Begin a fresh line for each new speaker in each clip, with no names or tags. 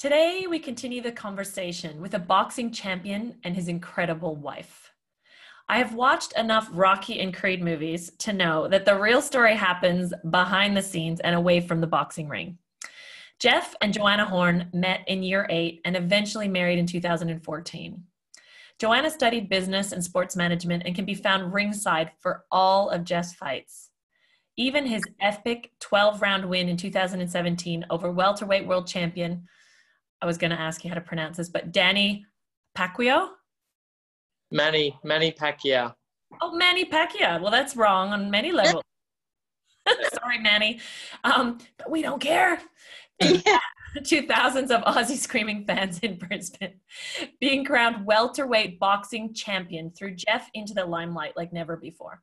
Today, we continue the conversation with a boxing champion and his incredible wife. I have watched enough Rocky and Creed movies to know that the real story happens behind the scenes and away from the boxing ring. Jeff and Joanna Horn met in year 8 and eventually married in 2014. Joanna studied business and sports management and can be found ringside for all of Jeff's fights. Even his epic 12-round win in 2017 over welterweight world champion, I was going to ask you how to pronounce this, but Manny Pacquiao?
Manny Pacquiao.
Oh, Manny Pacquiao. Well, that's wrong on many levels. Sorry, Manny. But we don't care. To thousands of Aussie screaming fans in Brisbane, being crowned welterweight boxing champion threw Jeff into the limelight like never before.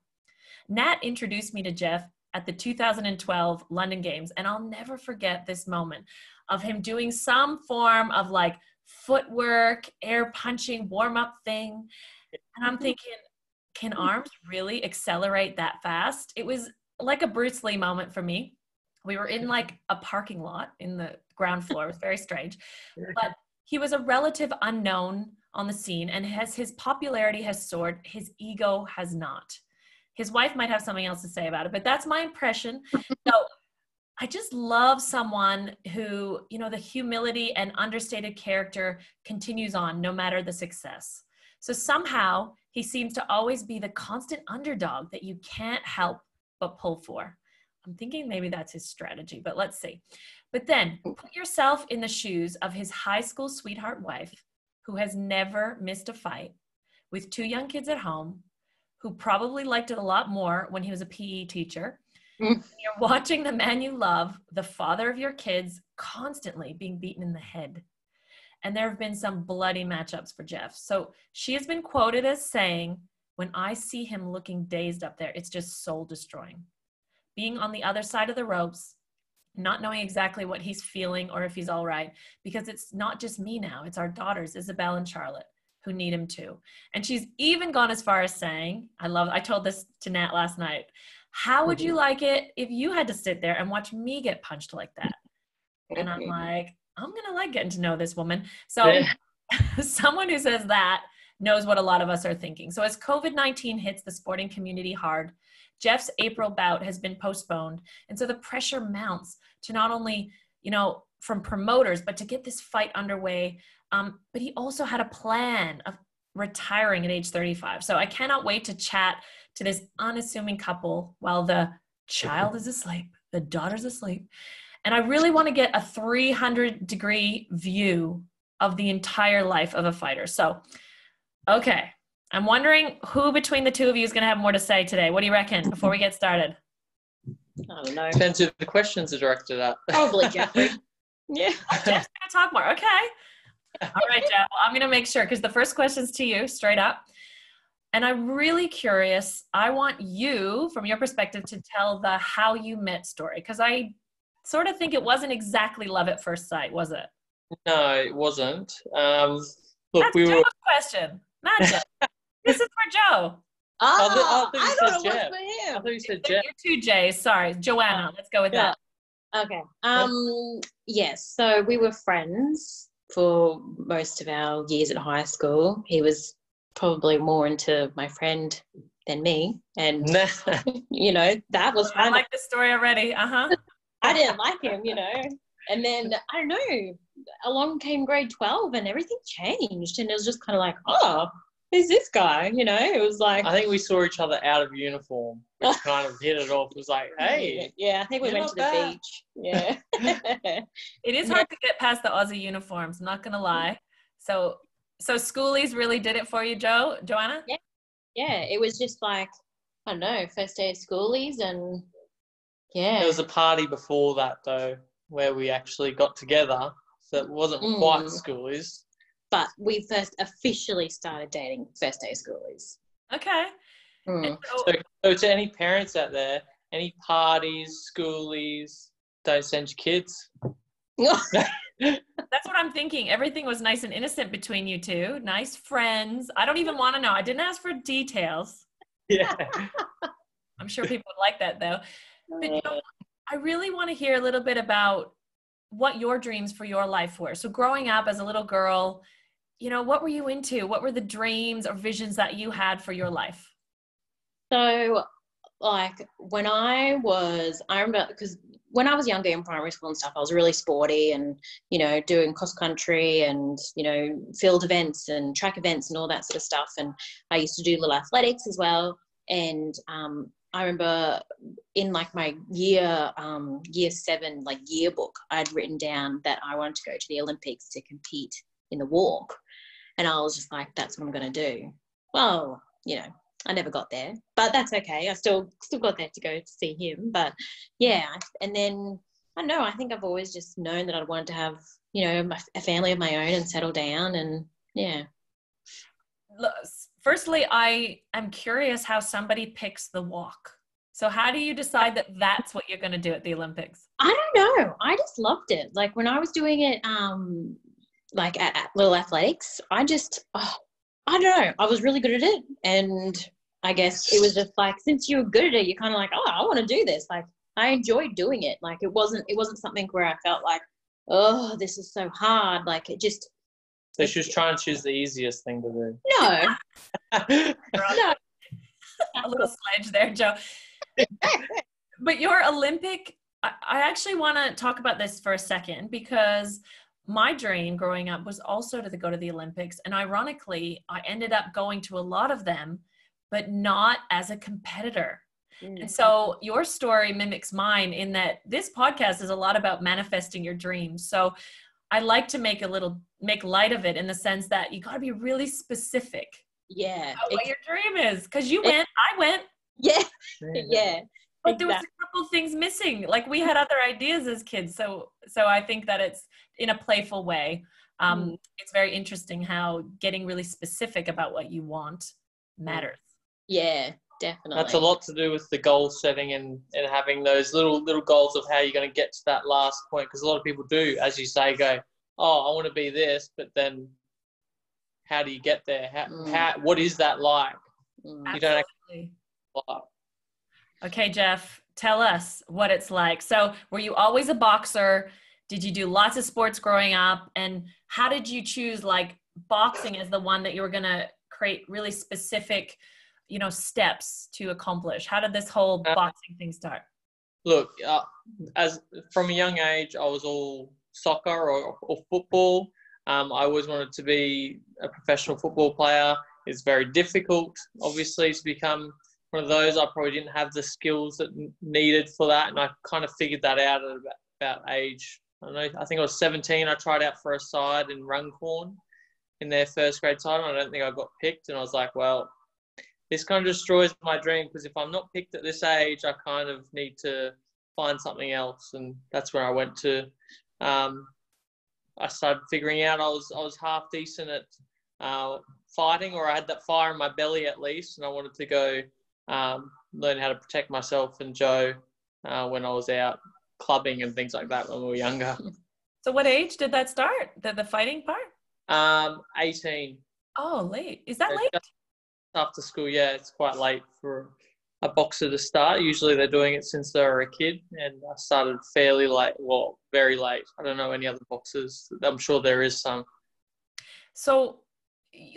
Nat introduced me to Jeff at the 2012 London Games, and I'll never forget this moment of him doing some form of like footwork, air punching, warm-up thing. And I'm thinking, can arms really accelerate that fast? It was like a Bruce Lee moment for me. We were in like a parking lot in the ground floor. It was very strange. But he was a relative unknown on the scene, and as his popularity has soared, his ego has not. His wife might have something else to say about it, but that's my impression. So I just love someone who, you know, the humility and understated character continues on no matter the success. So somehow he seems to always be the constant underdog that you can't help but pull for. I'm thinking maybe that's his strategy, but let's see. But then put yourself in the shoes of his high school sweetheart wife who has never missed a fight, with 2 young kids at home, who probably liked it a lot more when he was a PE teacher. You're watching the man you love, the father of your kids, constantly being beaten in the head. And there have been some bloody matchups for Jeff. So she has been quoted as saying, "When I see him looking dazed up there, it's just soul destroying." Being on the other side of the ropes, not knowing exactly what he's feeling or if he's all right, because it's not just me now, it's our daughters, Isabel and Charlotte, who need him too. And she's even gone as far as saying, I told this to Nat last night, how would you like it if you had to sit there and watch me get punched like that? And I'm like, I'm going to like getting to know this woman. So someone who says that knows what a lot of us are thinking. So as COVID-19 hits the sporting community hard, Jeff's April bout has been postponed. And so the pressure mounts to not only, you know, from promoters, but to get this fight underway. But he also had a plan of retiring at age 35. So I cannot wait to chat to this unassuming couple while the child is asleep, the daughter's asleep. And I really want to get a 300-degree view of the entire life of a fighter. So, okay. I'm wondering who between the two of you is going to have more to say today. What do you reckon before we get started?
I don't know.
Depends who the questions are directed at.
Probably Jeffrey.
Yeah. Jeff's going to talk more. Okay. All right, Jeff. Well, I'm going to make sure because the first question's to you, straight up. And I'm really curious. I want you, from your perspective, to tell the how you met story, because I sort of think it wasn't exactly love at first sight, was it?
No, it wasn't. Look,
That's Joe's question. Not Jeff. This is for Joe.
I thought
Jeff.
it was for him.
I thought you said Jeff.
You're 2 J's. Sorry. Joanna. Let's go with that.
Okay. Yes. So we were friends for most of our years at high school. He was probably more into my friend than me. And, you know, that was fun.
I like this story already. I
didn't like him, you know. And then, I don't know, along came grade 12 and everything changed. And it was just kind of like, oh, who's this guy? You know, it was like.
I think we saw each other out of uniform, which kind of hit it off. It was like, hey.
Yeah, I think we went to the beach. Yeah.
It is hard to get past the Aussie uniforms, I'm not going to lie. So schoolies really did it for you, Joanna?
Yeah, it was just like, I don't know, first day of schoolies and yeah.
There was a party before that, though, where we actually got together. So it wasn't quite schoolies.
But we first officially started dating first day of schoolies.
Okay.
So to any parents out there, any parties, schoolies, don't send your kids.
That's what I'm thinking. Everything was nice and innocent between you two. Nice friends. I don't even want to know. I didn't ask for details.
Yeah.
I'm sure people would like that, though. But I really want to hear a little bit about what your dreams for your life were. So growing up as a little girl, what were you into? What were the dreams or visions that you had for your life?
So, like, I remember, because when I was younger in primary school and stuff, I was really sporty and, doing cross country and, field events and track events and all that sort of stuff. And I used to do little athletics as well. And I remember in like my year 7, like yearbook, I'd written down that I wanted to go to the Olympics to compete in the walk. And I was just like, that's what I'm going to do. Well, I never got there, but that's okay. I still got there to go to see him. But yeah, and then I don't know. I think I've always just known that I wanted to have, a family of my own and settle down. And yeah.
Firstly, I am curious how somebody picks the walk. So how do you decide that that's what you're going to do at the Olympics?
I don't know. I just loved it. Like when I was doing it, like at Little Athletics, I don't know. I was really good at it. And I guess it was just like, since you were good at it, you're kind of like, oh, I want to do this. Like I enjoyed doing it. Like it wasn't something where I felt like, oh, this is so hard. Like it just.
So she was trying to choose the easiest thing to do.
No. No.
A little sledge there, Joe. But your Olympic, I actually want to talk about this for a second because my dream growing up was also to go to the Olympics. And ironically, I ended up going to a lot of them, but not as a competitor. Mm-hmm. And so your story mimics mine in that this podcast is a lot about manifesting your dreams. So I like to make light of it in the sense that you got to be really specific.
Yeah.
About what your dream is. Because you went, I went.
Yeah. Yeah.
But there was a couple things missing. Like we had other ideas as kids. So I think that it's in a playful way. It's very interesting how getting really specific about what you want matters.
Yeah, definitely.
That's a lot to do with the goal setting and having those little goals of how you're going to get to that last point. Because a lot of people do, as you say, go, oh, I want to be this, but then how do you get there? How what is that like? You don't actually.
Okay, Jeff, tell us what it's like. So were you always a boxer? Did you do lots of sports growing up? And how did you choose like boxing as the one that you were going to create really specific, steps to accomplish? How did this whole boxing thing start?
Look, as from a young age, I was all soccer or football. I always wanted to be a professional football player. It's very difficult, obviously, to become one of those. I probably didn't have the skills that needed for that, and I kind of figured that out at about age. I think I was 17. I tried out for a side in Runcorn in their first grade side, and I don't think I got picked. And I was like, well, this kind of destroys my dream because if I'm not picked at this age, I kind of need to find something else. And that's where I went to. I started figuring out I was half decent at fighting, or I had that fire in my belly at least, and I wanted to go learn how to protect myself and Joe when I was out clubbing and things like that when we were younger.
So what age did that start, the fighting part?
18.
Oh, late. Is that late?
Just after school, yeah, it's quite late for a boxer to start. Usually they're doing it since they were a kid, and I started fairly late, well, very late. I don't know any other boxers. I'm sure there is some.
So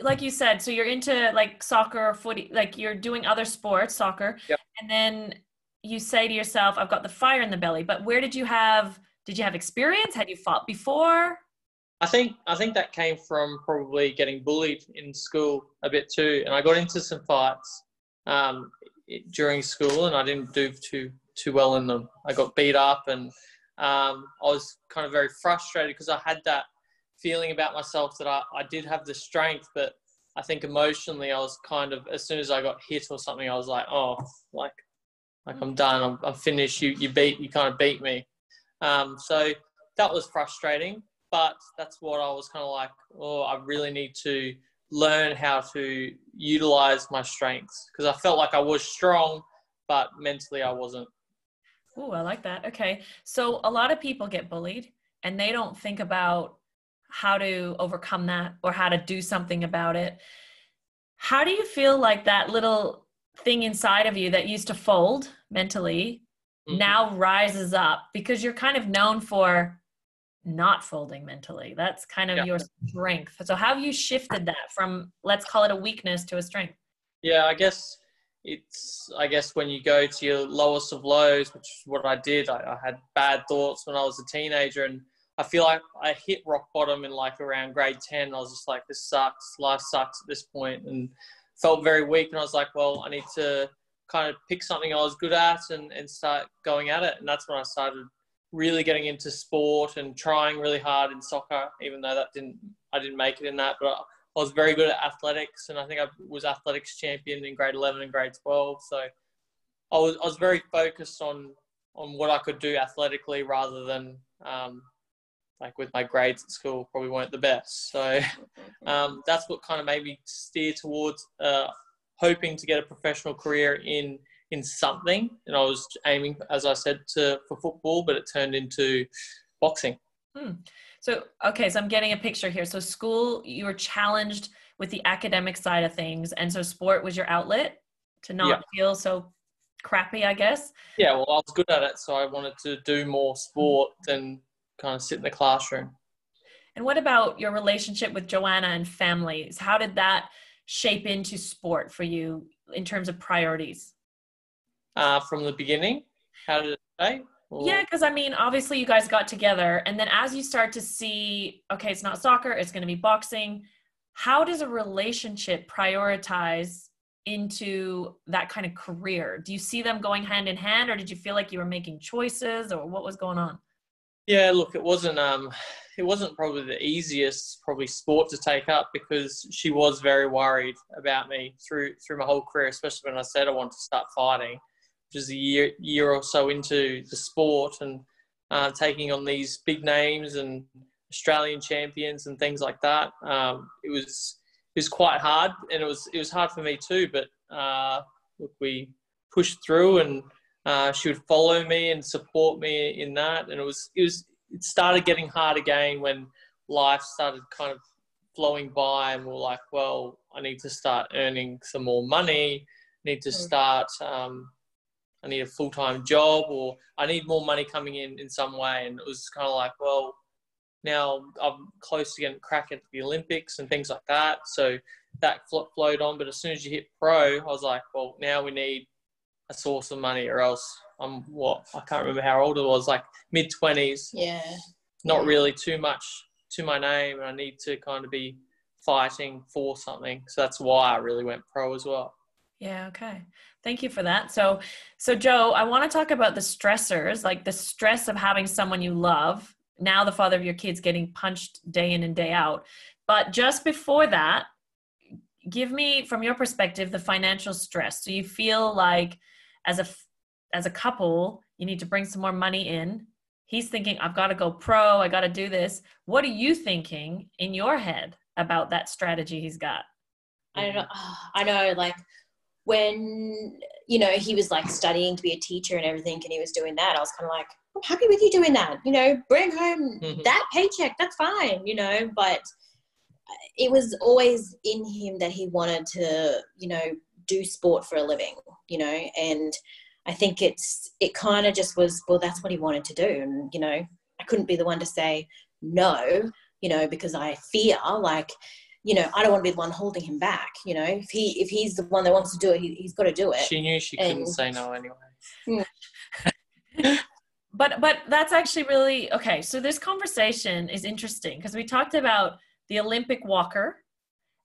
like you said, so you're into like soccer or footy, like you're doing other sports, soccer,
yep.
And then you say to yourself, I've got the fire in the belly. But where did you have experience? Had you fought before?
I think that came from probably getting bullied in school a bit too. And I got into some fights during school, and I didn't do too well in them. I got beat up, and I was kind of very frustrated because I had that feeling about myself that I did have the strength, but I think emotionally I was kind of, as soon as I got hit or something, I was like, oh, like I'm done. I'm finished. You kind of beat me. So that was frustrating, but that's what I was kind of like, oh, I really need to learn how to utilize my strengths, because I felt like I was strong, but mentally I wasn't.
Oh, I like that. Okay. So a lot of people get bullied and they don't think about how to overcome that or how to do something about it. How do you feel like that little thing inside of you that used to fold mentally now rises up? Because you're kind of known for not folding mentally. That's kind of your strength. So how have you shifted that from, let's call it a weakness, to a strength?
Yeah, I guess when you go to your lowest of lows, which is what I did. I had bad thoughts when I was a teenager, and I feel like I hit rock bottom in like around grade 10. I was just like, this sucks. Life sucks at this point, and felt very weak. And I was like, well, I need to kind of pick something I was good at and start going at it. And that's when I started really getting into sport and trying really hard in soccer, even though I didn't make it in that. But I was very good at athletics, and I think I was athletics champion in grade 11 and grade 12. So I was very focused on what I could do athletically, rather than like with my grades at school probably weren't the best. So that's what kind of made me steer towards hoping to get a professional career in something. And I was aiming, as I said, for football, but it turned into boxing.
So I'm getting a picture here. So school, you were challenged with the academic side of things, and so sport was your outlet to not feel so crappy, I guess. Yeah,
well, I was good at it, so I wanted to do more sport than kind of sit in the classroom.
And what about your relationship with Joanna and families? How did that shape into sport for you in terms of priorities?
From the beginning? How did it stay?
Yeah, because I mean, obviously you guys got together, and then as you start to see, okay, it's not soccer, it's going to be boxing. How does a relationship prioritize into that kind of career? Do you see them going hand in hand, or did you feel like you were making choices, or what was going on?
Yeah, look, it wasn't probably the easiest sport to take up, because she was very worried about me through my whole career, especially when I said I wanted to start fighting, which is a year or so into the sport, and taking on these big names and Australian champions and things like that. It was quite hard, and it was hard for me too. But look, we pushed through, and she would follow me and support me in that. And it started getting hard again when life started kind of flowing by, and we're like, well, I need to start earning some more money. I need to start. I need a full-time job, or I need more money coming in some way. And it was kind of like, well, now I'm close to getting crack at the Olympics and things like that. So that flowed on. But as soon as you hit pro, I was like, well, now we need a source of money, or else I can't remember how old I was, like mid-20s.
Yeah.
Not really too much to my name, and I need to kind of be fighting for something. So that's why I really went pro as well.
Yeah, okay. Thank you for that. So Joe, I want to talk about the stressors, like the stress of having someone you love, now the father of your kids, getting punched day in and day out. But just before that, give me, from your perspective, the financial stress. Do you feel like as a couple, you need to bring some more money in? He's thinking, I've got to go pro, I got to do this. What are you thinking in your head about that strategy he's got?
I don't know. I know, like, when, he was like studying to be a teacher and everything, and he was doing that, I was kind of like, I'm happy with you doing that, bring home that paycheck, that's fine, but it was always in him that he wanted to, do sport for a living, and I think it kind of just was, well, that's what he wanted to do. And, I couldn't be the one to say no, because I fear, like, I don't want to be the one holding him back. If he's the one that wants to do it, he's got to do it.
She knew she couldn't say no anyway.
But that's actually really, okay. So this conversation is interesting, because we talked about the Olympic walker,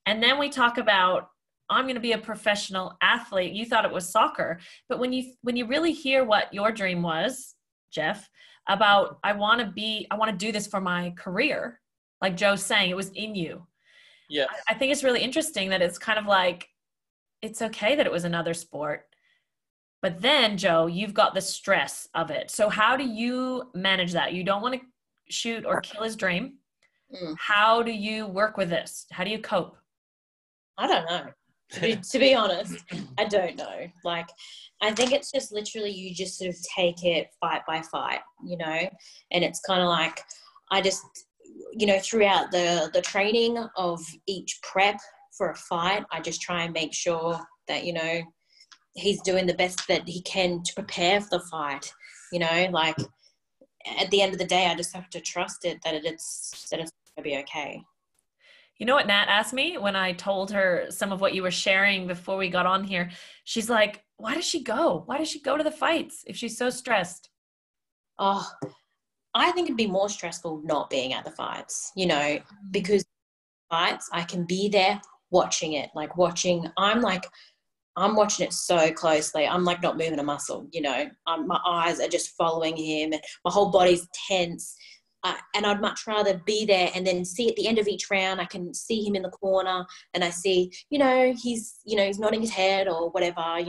and then we talk about, I'm going to be a professional athlete. You thought it was soccer, but when you really hear what your dream was, Jeff, about, I want to do this for my career, like Joe's saying, it was in you.
Yeah.
I think it's really interesting that it's kind of like, it's okay that it was another sport, but then Joe, you've got the stress of it. So how do you manage that? You don't want to shoot or kill his dream. How do you work with this? How do you cope?
I don't know. To be honest, I don't know. Like, I think it's just literally you just sort of take it fight by fight, and it's kind of like, I just, throughout the training of each prep for a fight, I just try and make sure that, he's doing the best that he can to prepare for the fight, like, at the end of the day, I just have to trust it that it's going to be okay.
You know what Nat asked me when I told her some of what you were sharing before we got on here? She's like, why does she go? Why does she go to the fights if she's so stressed?
Oh, I think it'd be more stressful not being at the fights, you know, because fights, I can be there watching it, I'm watching it so closely. I'm like not moving a muscle, you know. My eyes are just following him and my whole body's tense. And I'd much rather be there and then see at the end of each round, I can see him in the corner and I see, he's nodding his head or whatever,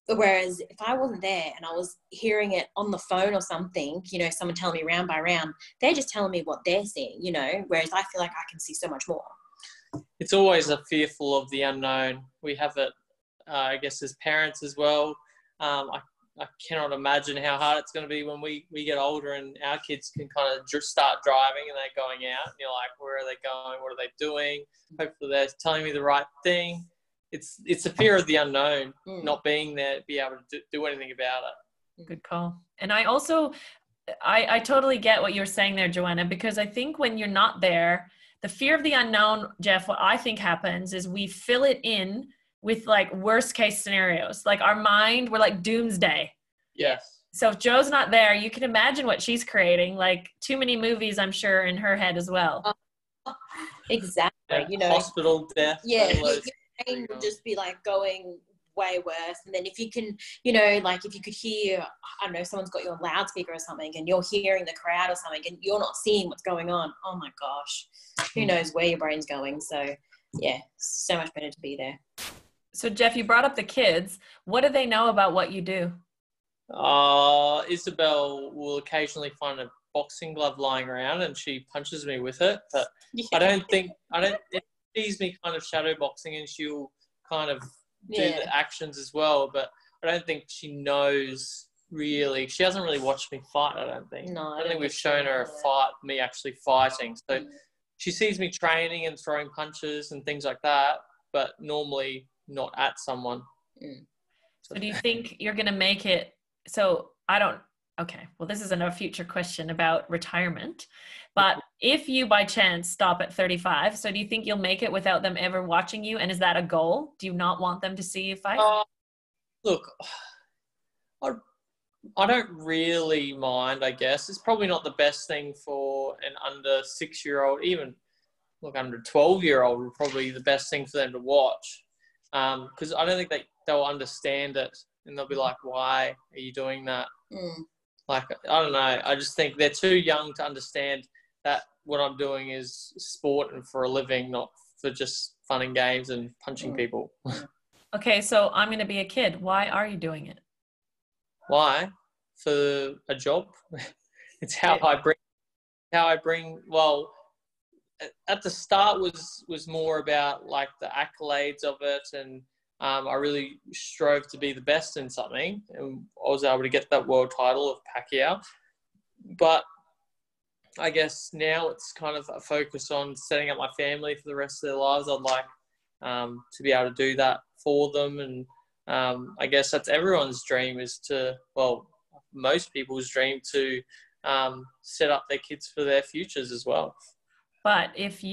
Whereas if I wasn't there and I was hearing it on the phone or something, someone telling me round by round, they're just telling me what they're seeing, whereas I feel like I can see so much more.
It's always a fearful of the unknown. We have it, I guess, as parents as well. I cannot imagine how hard it's going to be when we get older and our kids can kind of start driving and they're going out. And you're like, where are they going? What are they doing? Hopefully they're telling me the right thing. It's a fear of the unknown, not being there to be able to do anything about it.
Good call. And I also, I totally get what you're saying there, Joanna, because I think when you're not there, the fear of the unknown, Jeff, what I think happens is we fill it in with like worst case scenarios. Like our mind, we're like doomsday.
Yes.
So if Joe's not there, you can imagine what she's creating, like too many movies, I'm sure, in her head as well.
Exactly.
Yeah, hospital death.
Yeah. Your brain will just be like going way worse. And then if you can, if you could hear, I don't know, someone's got you on loudspeaker or something and you're hearing the crowd or something and you're not seeing what's going on. Oh my gosh. Who knows where your brain's going. So yeah, so much better to be there.
So Jeff, you brought up the kids. What do they know about what you do?
Isabel will occasionally find a boxing glove lying around and she punches me with it. But it sees me kind of shadow boxing and she'll kind of do the actions as well. But I don't think she knows really. She hasn't really watched me fight, I don't think.
No,
I don't think we've shown her a fight, me actually fighting. So she sees me training and throwing punches and things like that, but normally not at someone.
So do you think you're going to make it? So okay, well, this isn't a future question about retirement, but if you by chance stop at 35, so do you think you'll make it without them ever watching you? And is that a goal? Do you not want them to see you fight?
Look, I don't really mind, I guess. It's probably not the best thing for an under 6-year-old, even under 12-year-old would probably the best thing for them to watch. Because I don't think they'll understand it and they'll be like, why are you doing that? Like, I don't know. I just think they're too young to understand that what I'm doing is sport and for a living, not for just fun and games and punching people.
Okay, so I'm going to be a kid. Why are you doing it?
Why? For a job. It's how I bring, well, at the start was more about like the accolades of it, and I really strove to be the best in something, and I was able to get that world title of Pacquiao. But I guess now it's kind of a focus on setting up my family for the rest of their lives. I'd like to be able to do that for them, and I guess that's everyone's dream most people's dream to set up their kids for their futures as well.
But if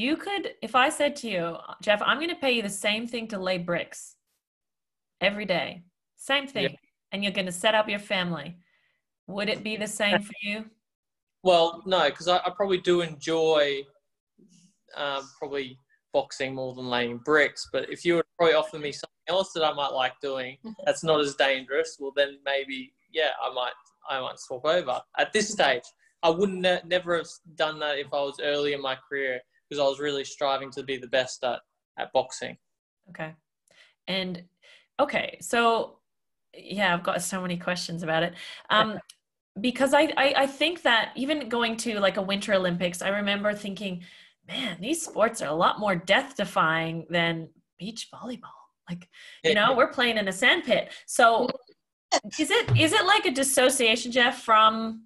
I said to you, Jeff, I'm going to pay you the same thing to lay bricks every day, same thing, and you're going to set up your family, would it be the same for you?
Well, no, because I probably do enjoy probably boxing more than laying bricks. But if you would probably offer me something else that I might like doing that's not as dangerous, well, then maybe, I might swap over. At this stage, I wouldn't never have done that if I was early in my career, because I was really striving to be the best at boxing.
Okay. And okay, so I've got so many questions about it. Because I think that even going to like a Winter Olympics, I remember thinking, man, these sports are a lot more death defying than beach volleyball. Like, we're playing in a sand pit. So is it like a dissociation, Jeff, from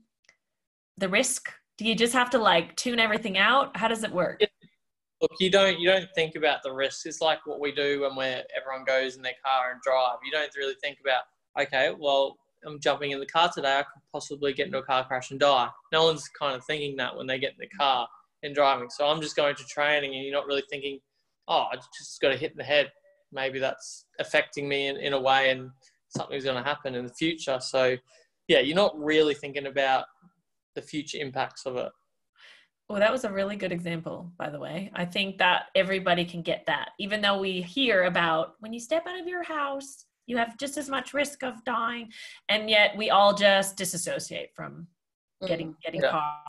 the risk? Do you just have to like tune everything out? How does it work?
Look, you don't think about the risks. It's like what we do when everyone goes in their car and drive. You don't really think about, okay, well, I'm jumping in the car today, I could possibly get into a car crash and die. No one's kind of thinking that when they get in the car and driving. So I'm just going to training and you're not really thinking, oh, I just got a hit in the head. Maybe that's affecting me in a way and something's going to happen in the future. So, yeah, you're not really thinking about the future impacts of it.
Well, that was a really good example, by the way. I think that everybody can get that, even though we hear about when you step out of your house, you have just as much risk of dying, and yet we all just disassociate from getting caught.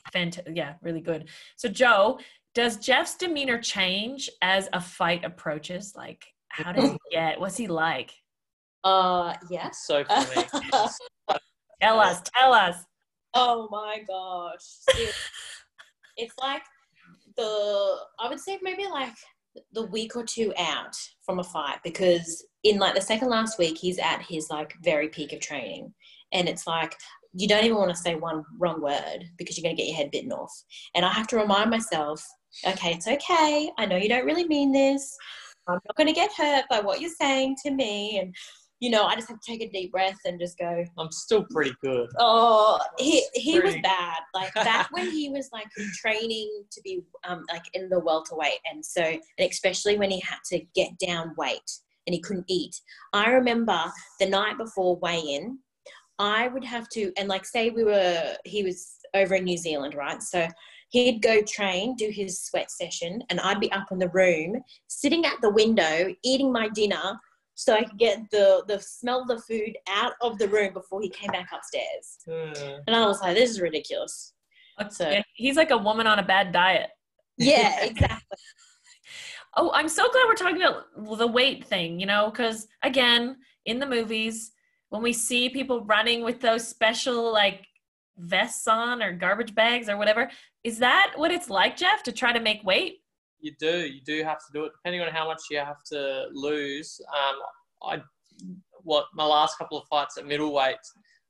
Yeah, really good. So, Joe, does Jeff's demeanor change as a fight approaches? Like, how does he get? What's he like?
Yes.
So funny.
Tell us.
Oh my gosh. It's like I would say maybe like the week or two out from a fight, because in like the second last week, he's at his like very peak of training. And it's like, you don't even want to say one wrong word because you're going to get your head bitten off. And I have to remind myself, okay, it's okay. I know you don't really mean this. I'm not going to get hurt by what you're saying to me. And, you know, I just have to take a deep breath and just go.
I'm still pretty good.
Oh, he was bad. Like back when he was like training to be like in the welterweight. And so, and especially when he had to get down weight and he couldn't eat. I remember the night before weigh-in, I would have to, and like say he was over in New Zealand, right? So he'd go train, do his sweat session, and I'd be up in the room, sitting at the window, eating my dinner, so I could get the smell of the food out of the room before he came back upstairs. And I was like, this is ridiculous. So
yeah, he's like a woman on a bad diet.
Yeah, exactly.
Oh, I'm so glad we're talking about the weight thing, you know, because again, in the movies, when we see people running with those special like vests on or garbage bags or whatever, is that what it's like, Jeff, to try to make weight?
You do have to do it, depending on how much you have to lose. My last couple of fights at middleweight,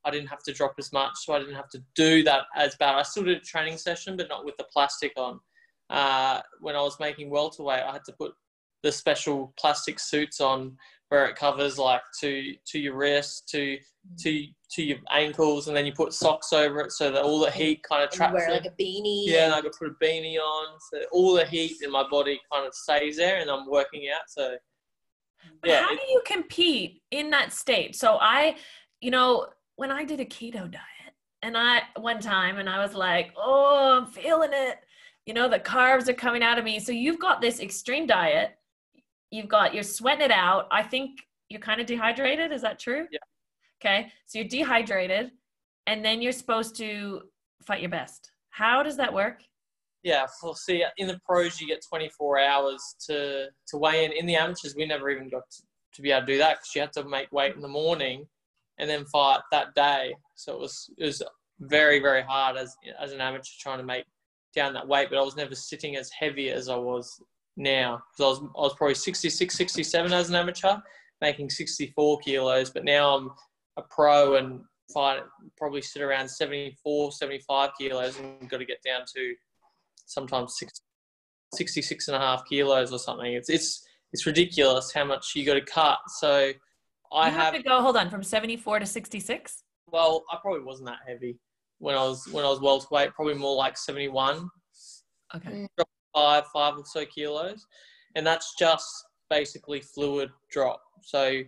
I didn't have to drop as much, so I didn't have to do that as bad. I still did a training session, but not with the plastic on. When I was making welterweight, I had to put the special plastic suits on where it covers like to your wrist, to your ankles, and then you put socks over it so that all the heat kind of traps.
Wear like a beanie.
Yeah, and I could put a beanie on, so all the heat in my body kind of stays there, and I'm working out. So,
yeah. How do you compete in that state? So when I did a keto diet, and one time I was like, oh, I'm feeling it. You know, the carbs are coming out of me. So you've got this extreme diet. You're sweating it out. I think you're kind of dehydrated. Is that true?
Yeah.
Okay. So you're dehydrated and then you're supposed to fight your best. How does that work?
Yeah. Well, see, in the pros, you get 24 hours to weigh in. In the amateurs, we never even got to be able to do that because you had to make weight in the morning and then fight that day. So it was very, very hard as an amateur trying to make down that weight, but I was never sitting as heavy as I was now. Because I was probably 66, 67 as an amateur, making 64 kilos, but now I'm a pro and probably sit around 74, 75 kilos and got to get down to sometimes 66 and a half kilos or something. It's ridiculous how much you got to cut. So I have
to go, hold on, from 74 to 66?
Well, I probably wasn't that heavy when I was welterweight, probably more like 71.
Okay.
Five or so kilos. And that's just basically fluid drop. So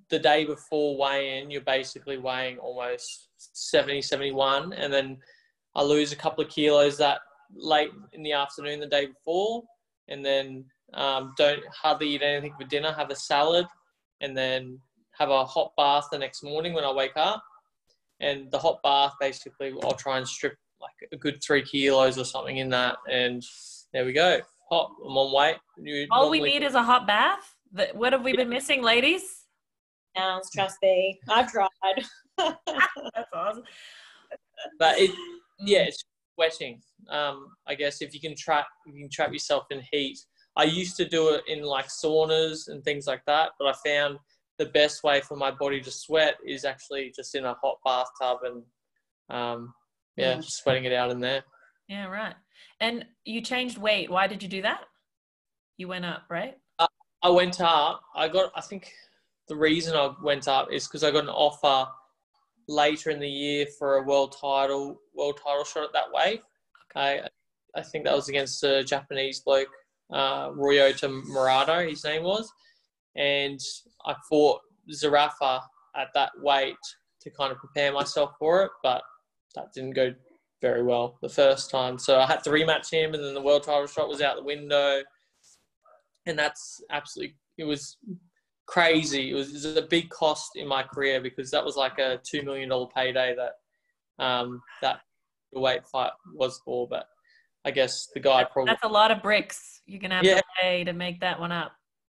the day before weigh-in, you're basically weighing almost 70, 71. And then I lose a couple of kilos that late in the afternoon the day before. And then don't hardly eat anything for dinner, have a salad, and then have a hot bath the next morning when I wake up. And the hot bath, basically, I'll try and strip like a good 3 kilos or something in that. And there we go. Hot. I'm on weight.
All we need is a hot bath? What have we been missing, ladies?
Trust me. I've tried.
That's awesome.
But it's sweating. I guess if you can trap yourself in heat. I used to do it in like saunas and things like that, but I found the best way for my body to sweat is actually just in a hot bathtub and just sweating it out in there.
Yeah, right. And you changed weight. Why did you do that? You went up, right?
I went up. I think the reason I went up is because I got an offer later in the year for a world title shot at that weight. I think that was against a Japanese bloke, Ryota Murata, his name was. And I fought Zarafa at that weight to kind of prepare myself for it, but that didn't go very well the first time. So I had to rematch him, and then the world title shot was out the window. And that's absolutely, it was crazy. It was a big cost in my career because that was like a $2 million payday that the weight fight was for. But I guess the guy probably...
That's a lot of bricks you're going to have to pay to make that one up.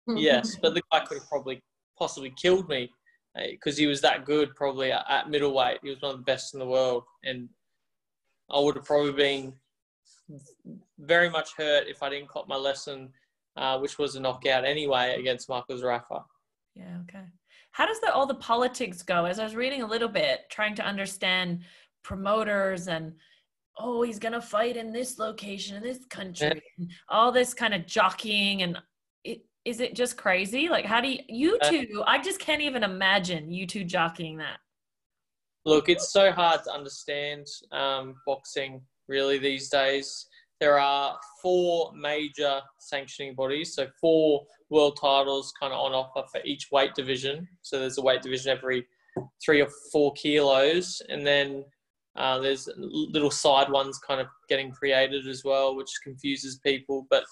Yes, but the guy could have possibly killed me because he was that good probably at middleweight. He was one of the best in the world. And I would have probably been very much hurt if I didn't cop my lesson, which was a knockout anyway against Michael Zarafa.
Yeah, okay. How does all the politics go? As I was reading a little bit, trying to understand promoters and, oh, he's going to fight in this location, in this country, and all this kind of jockeying. And is it just crazy? Like, how do you two, I just can't even imagine you two jockeying that.
Look, it's so hard to understand boxing really these days. There are 4 major sanctioning bodies, so 4 world titles kind of on offer for each weight division. So there's a weight division every 3 or 4 kilos, and then there's little side ones kind of getting created as well, which confuses people. But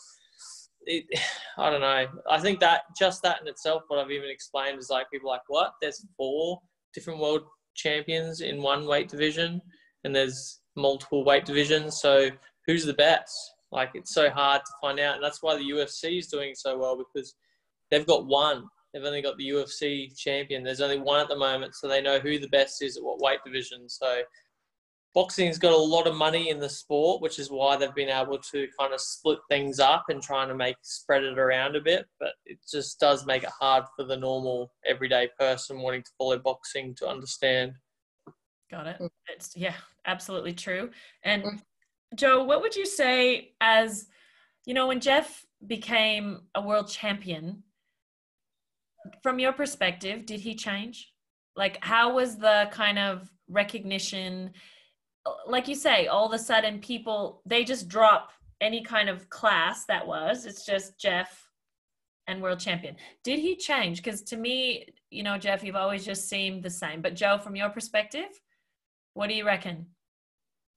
I don't know. I think that just that in itself, what I've even explained is like people are like, what? There's 4 different world champions in one weight division, and there's multiple weight divisions. So who's the best? Like, it's so hard to find out. And that's why the UFC is doing so well, because they've got one. They've only got the UFC champion. There's only one at the moment, so they know who the best is at what weight division. So boxing's got a lot of money in the sport, which is why they've been able to kind of split things up and trying to spread it around a bit. But it just does make it hard for the normal everyday person wanting to follow boxing to understand.
Got it. It's, absolutely true. And Joe, what would you say as, when Jeff became a world champion, from your perspective, did he change? Like, how was the kind of recognition? Like you say, all of a sudden people, they just drop any kind of class it's just Jeff and world champion. Did he change? Because to me, Jeff, you've always just seemed the same. But Joe, from your perspective, what do you reckon?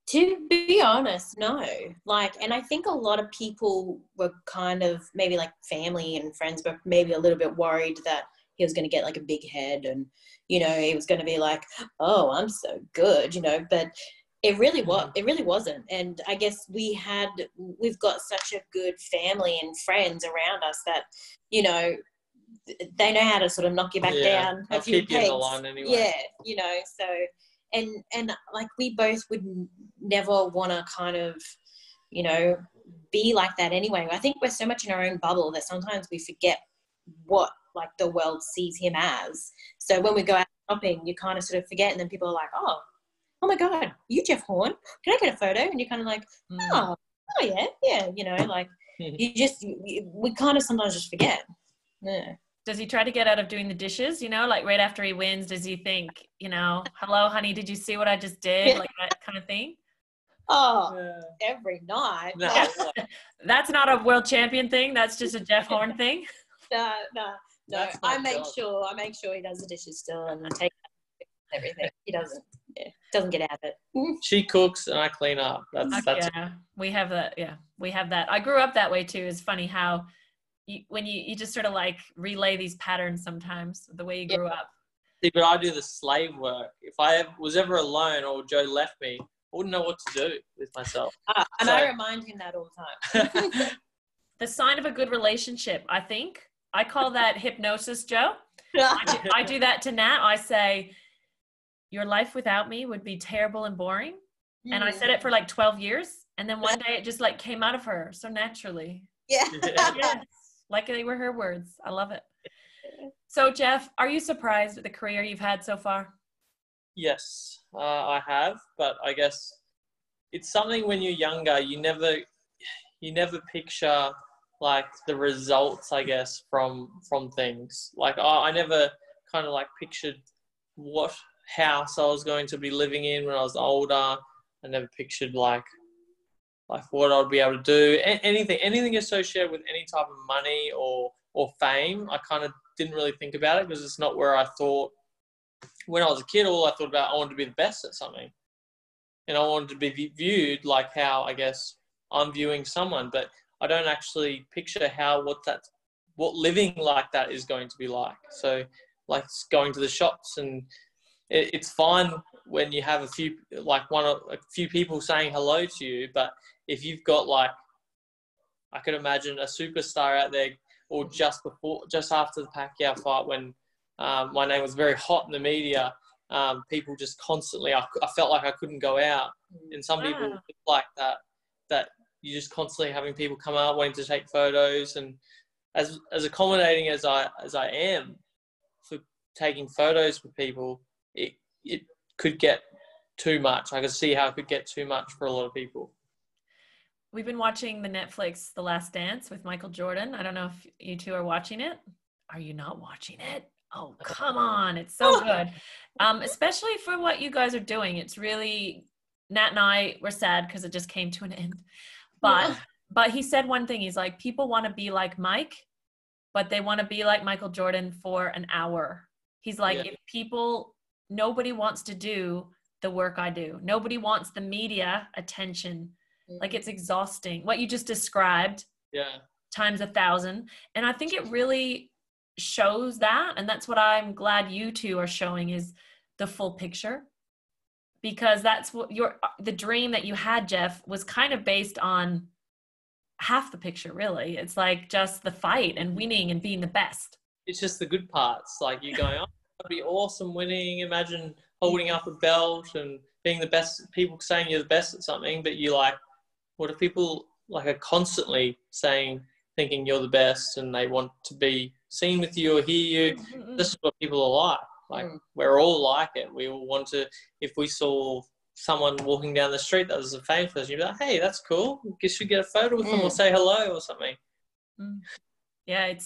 To be honest, no. And I think a lot of people were kind of maybe like family and friends, but maybe a little bit worried that he was going to get like a big head and, he was going to be like, oh, I'm so good, but it really wasn't. And I guess we've got such a good family and friends around us that, they know how to sort of knock you back down a few pegs.
Keep you in the line anyway.
Yeah, so... And like we both would never want to kind of, be like that anyway. I think we're so much in our own bubble that sometimes we forget what like the world sees him as. So when we go out shopping, you kind of sort of forget, and then people are like, oh my God, you Jeff Horn? Can I get a photo? And you're kind of like, oh yeah, we kind of sometimes just forget. Yeah.
Does he try to get out of doing the dishes, like right after he wins? Does he think, hello, honey, did you see what I just did? Like that kind of thing?
Oh, every night.
No.
That's not a world champion thing. That's just a Jeff Horn thing.
No. I make sure he does the dishes still and take everything. He doesn't get out of it.
She cooks and I clean up. That's
we have that. Yeah, we have that. I grew up that way too. It's funny how when you just sort of like relay these patterns sometimes, the way you grew up.
See, but I do the slave work. If I was ever alone or Joe left me, I wouldn't know what to do with myself.
And I remind him that all the time.
The sign of a good relationship, I think. I call that hypnosis, Joe. I do that to Nat. I say, your life without me would be terrible and boring. And I said it for like 12 years. And then one day it just like came out of her so naturally.
Yeah.
Yes. Like they were her words. I love it. So, Jeff, are you surprised at the career you've had so far?
Yes, I have. But I guess it's something when you're younger, you never picture like the results, I guess, from things. Like I never kind of like pictured what house I was going to be living in when I was older. I never pictured like what I'd be able to do. Anything associated with any type of money or fame, I kind of didn't really think about it because it's not where I thought. When I was a kid, all I thought about, I wanted to be the best at something. And I wanted to be viewed like how, I guess, I'm viewing someone. But I don't actually picture what living like that is going to be like. So, like going to the shops, and it's fine when you have a few people saying hello to you. But if you've got like, I could imagine a superstar out there, or just after the Pacquiao fight when my name was very hot in the media, people just constantly, I felt like I couldn't go out. And some people like that you're just constantly having people come out wanting to take photos. And as accommodating as I am for taking photos with people, it could get too much. I could see how it could get too much for a lot of people.
We've been watching the Netflix The Last Dance with Michael Jordan. I don't know if you two are watching it. Are you not watching it? Oh, come on. It's so good. Especially for what you guys are doing. It's really, Nat and I were sad because it just came to an end. But he said one thing. He's like, people want to be like Mike, but they want to be like Michael Jordan for an hour. He's like, nobody wants to do the work I do. Nobody wants the media attention. Like, it's exhausting. What you just described, times 1,000. And I think it really shows that. And that's what I'm glad you two are showing, is the full picture. Because that's what the dream that you had, Jeff, was kind of based on half the picture, really. It's like just the fight and winning and being the best.
It's just the good parts. Like, you're going, oh, that'd be awesome winning. Imagine holding up a belt and being the best, people saying you're the best at something, but you're like, what if people like are constantly thinking you're the best, and they want to be seen with you or hear you? This is what people are like. Like, we're all like it. We all want to, if we saw someone walking down the street that was a famous person, you'd be like, hey, that's cool. You should get a photo with them or say hello or something.
Yeah, it's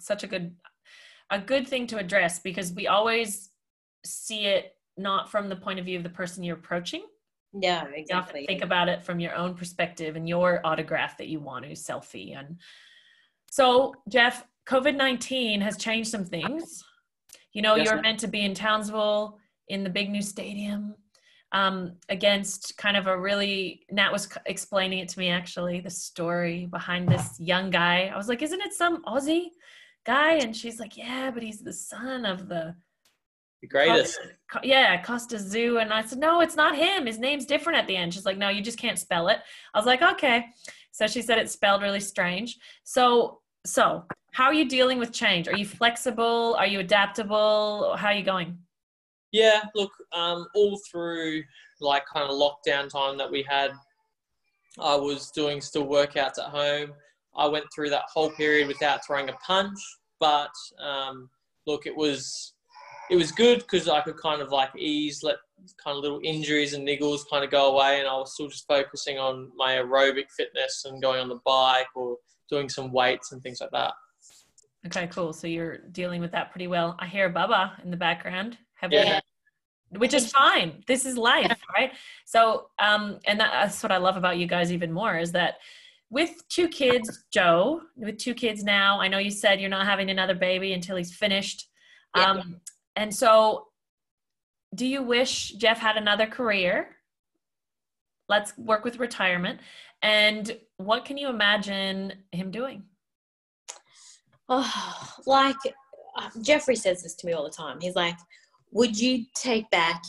such a good thing to address, because we always see it not from the point of view of the person you're approaching.
Yeah, exactly.
You have to think about it from your own perspective and your autograph that you want to selfie. And so, Jeff, COVID-19 has changed some things. You know, you're meant to be in Townsville in the big new stadium against kind of a really, Nat was explaining it to me, actually, the story behind this young guy. I was like, isn't it some Aussie guy? And she's like, yeah, but he's the son of the
greatest.
Costa Zoo. And I said, no, it's not him. His name's different at the end. She's like, no, you just can't spell it. I was like, okay. So she said it's spelled really strange. So how are you dealing with change? Are you flexible? Are you adaptable? How are you going?
Yeah, look, all through like kind of lockdown time that we had, I was doing still workouts at home. I went through that whole period without throwing a punch, but look, it was good because I could kind of like let kind of little injuries and niggles kind of go away, and I was still just focusing on my aerobic fitness and going on the bike or doing some weights and things like that.
Okay, cool. So you're dealing with that pretty well. I hear Bubba in the background. Which is fine. This is life, right? So, and that's what I love about you guys even more, is that with 2 kids, Joe, with 2 kids now, I know you said you're not having another baby until he's finished. And so do you wish Jeff had another career? Let's work with retirement. And what can you imagine him doing?
Oh, like Jeffrey says this to me all the time. He's like, would you take back,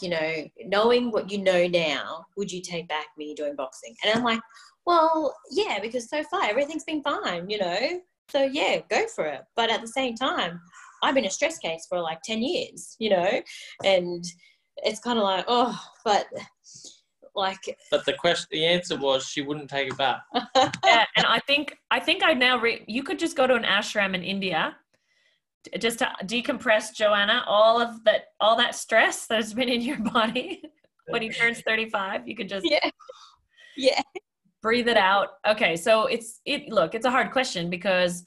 knowing what you know now, would you take back me doing boxing? And I'm like, well, yeah, because so far everything's been fine, So yeah, go for it. But at the same time, I've been a stress case for like 10 years, and it's kind of like, but
the answer was she wouldn't take it back.
Yeah, and I think I now you could just go to an ashram in India just to decompress, Joanna, all that stress that has been in your body when he turns 35. You could just breathe it out. Okay, so it's a hard question because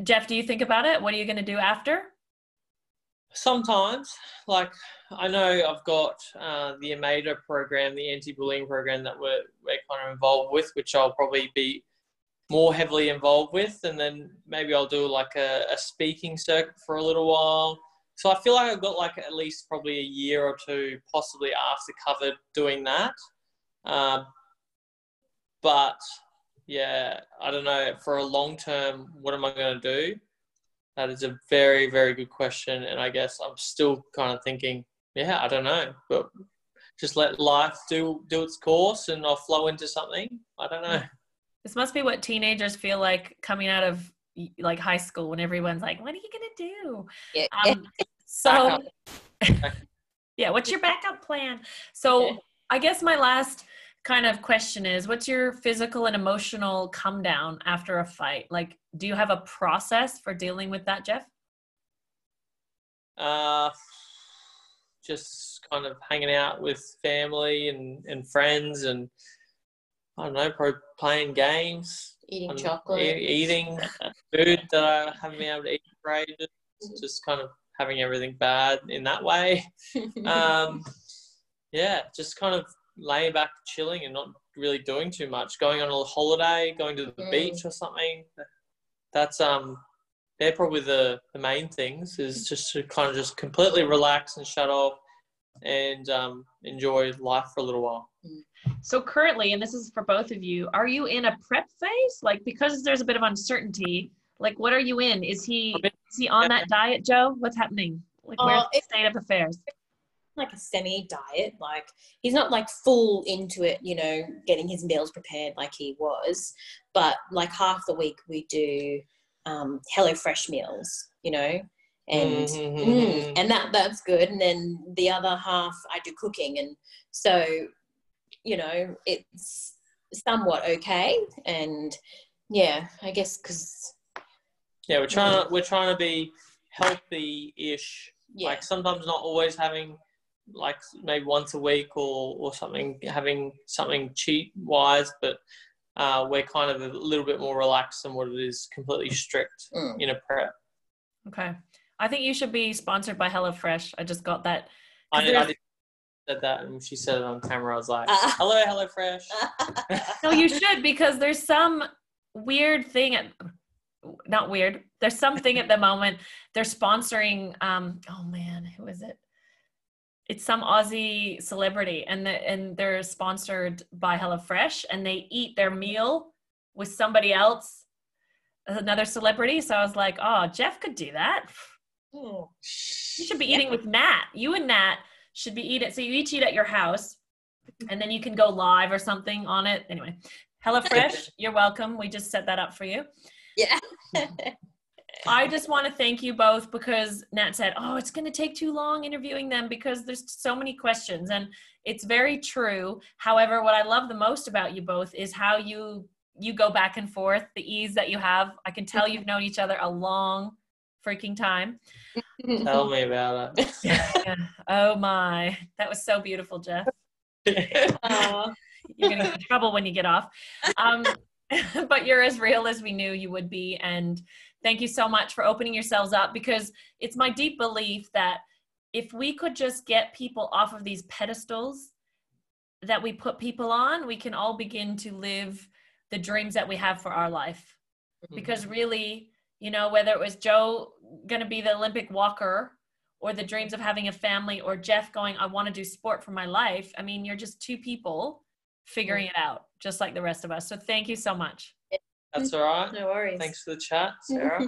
Jeff, do you think about it? What are you going to do after?
Sometimes, like I know I've got the AMADA program, the anti-bullying program that we're kind of involved with, which I'll probably be more heavily involved with, and then maybe I'll do like a speaking circuit for a little while. So I feel like I've got like at least probably a year or two, possibly after covered doing that. But yeah, I don't know. For a long term, what am I going to do? That is a very, very good question. And I guess I'm still kind of thinking, yeah, I don't know. But just let life do its course and I'll flow into something. I don't know.
This must be what teenagers feel like coming out of like high school when everyone's like, what are you going to do?
Yeah.
So, yeah, what's your backup plan? So I guess my last kind of question is, what's your physical and emotional come down after a fight? Like, do you have a process for dealing with that, Jeff?
Just kind of hanging out with family and friends, and I don't know, probably playing games,
Eating chocolate,
eating food that I haven't been able to eat for ages. Just kind of having everything bad in that way. Yeah, just kind of laying back, chilling, and not really doing too much. Going on a holiday, going to the beach or something. That's they're probably the main things. Is just to kind of just completely relax and shut off, and enjoy life for a little while.
So currently, and this is for both of you, are you in a prep phase? Like, because there's a bit of uncertainty, like what are you in? Is he on that diet, Joe? What's happening? Like, where's the state of affairs?
Like a semi diet, like he's not like full into it, you know, getting his meals prepared like he was, but like half the week we do HelloFresh meals, you know, and and that's good, and then the other half I do cooking, and so, you know, it's somewhat okay. And yeah, I guess because
we're trying to be healthy-ish.
Yeah.
Like sometimes not always having like maybe once a week or something, having something cheat wise, but we're kind of a little bit more relaxed than what it is completely strict in a prep.
Okay. I think you should be sponsored by HelloFresh. I just got that.
I said that, and she said it on camera. I was like, hello, HelloFresh.
No, you should, because there's some weird thing there's something at the moment. They're sponsoring, oh man, who is it? It's some Aussie celebrity, and they're sponsored by HelloFresh, and they eat their meal with somebody else, another celebrity. So I was like, oh, Jeff could do that. You should be eating with Nat. You and Nat should be eating. So you each eat at your house, and then you can go live or something on it. Anyway, HelloFresh, you're welcome. We just set that up for you.
Yeah.
I just want to thank you both, because Nat said, oh, it's going to take too long interviewing them because there's so many questions, and it's very true. However, what I love the most about you both is how you go back and forth, the ease that you have. I can tell you've known each other a long freaking time.
Tell me about it.
Yeah. Oh my, that was so beautiful, Jeff. You're going to get in trouble when you get off. But you're as real as we knew you would be. And thank you so much for opening yourselves up, because it's my deep belief that if we could just get people off of these pedestals that we put people on, we can all begin to live the dreams that we have for our life. Because really, you know, whether it was Joe going to be the Olympic walker, or the dreams of having a family, or Jeff going, I want to do sport for my life. I mean, you're just two people figuring it out, just like the rest of us. So thank you so much.
That's all right.
No worries.
Thanks for the chat, Sarah.